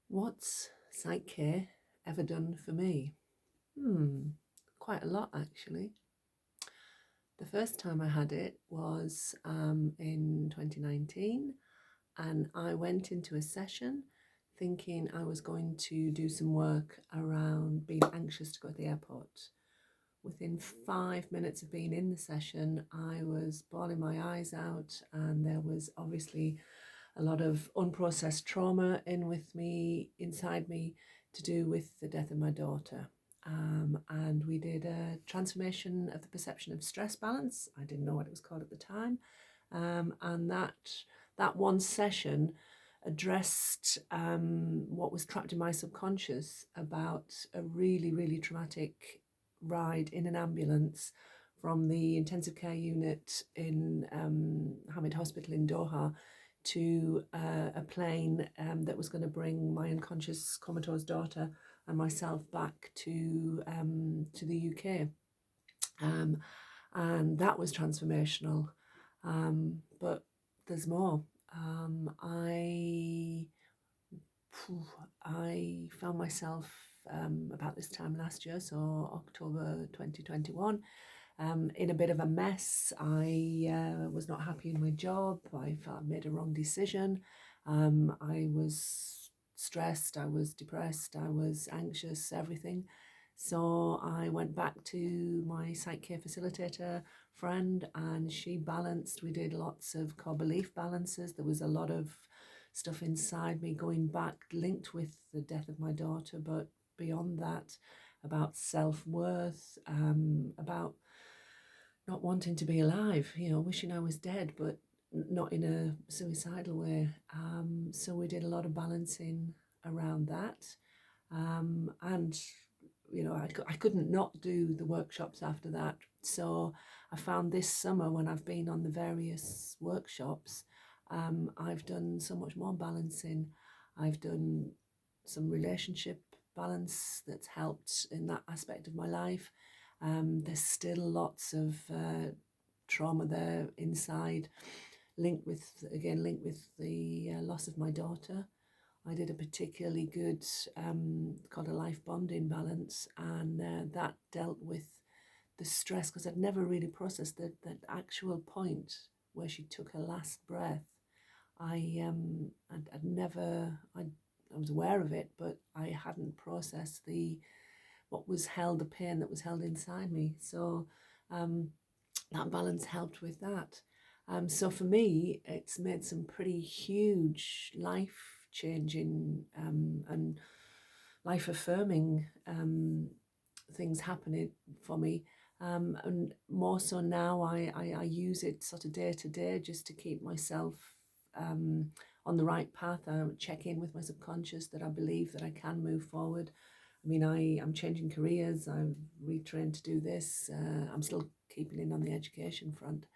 What's PSYCH-K ever done for me? Quite a lot, actually. The first time I had it was in 2019, and I went into a session thinking I was going to do some work around being anxious to go to the airport. Within 5 minutes of being in the session, I was bawling my eyes out, and there was obviously a lot of unprocessed trauma inside me, to do with the death of my daughter. And we did a transformation of the perception of stress balance. I didn't know what it was called at the time. And that one session addressed what was trapped in my subconscious about a really, really traumatic ride in an ambulance from the intensive care unit in Hamid Hospital in Doha to a plane that was going to bring my unconscious comatose daughter and myself back to the UK. And that was transformational. But there's more. I found myself about this time last year, so October 2021, in a bit of a mess. I was not happy in my job. I felt I made a wrong decision. I was stressed, I was depressed, I was anxious, everything. So I went back to my PSYCH-K facilitator friend, and she balanced. We did lots of core belief balances. There was a lot of stuff inside me going back, linked with the death of my daughter, but beyond that, about self-worth, about not wanting to be alive, wishing I was dead, but not in a suicidal way. So we did a lot of balancing around that. And I couldn't not do the workshops after that. So I found this summer, when I've been on the various workshops, I've done so much more balancing. I've done some relationship balance that's helped in that aspect of my life. There's still lots of trauma there inside, linked with the loss of my daughter. I did a particularly good called a life bonding balance, and that dealt with the stress, because I'd never really processed that actual point where she took her last breath. I was aware of it, but I hadn't processed the pain that was held inside me. So that balance helped with that. So for me, it's made some pretty huge life-changing and life-affirming things happening for me. And more so now, I use it sort of day to day, just to keep myself on the right path. I check in with my subconscious that I believe that I can move forward. I mean, I'm changing careers. I'm retrained to do this. I'm still keeping in on the education front,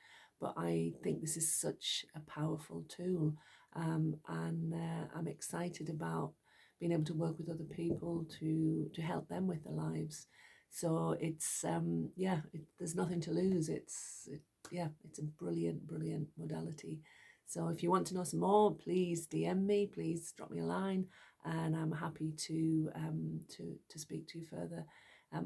but I think this is such a powerful tool, and I'm excited about being able to work with other people to help them with their lives. So it's there's nothing to lose. It's a brilliant modality. So if you want to know some more, please DM me, please drop me a line, and I'm happy to speak to you further.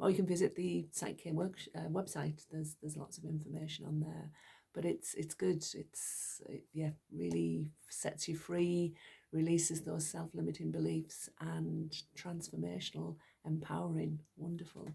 Or you can visit the PSYCH-K website. There's lots of information on there. But it's good. It really sets you free, releases those self-limiting beliefs, and transformational, empowering, wonderful.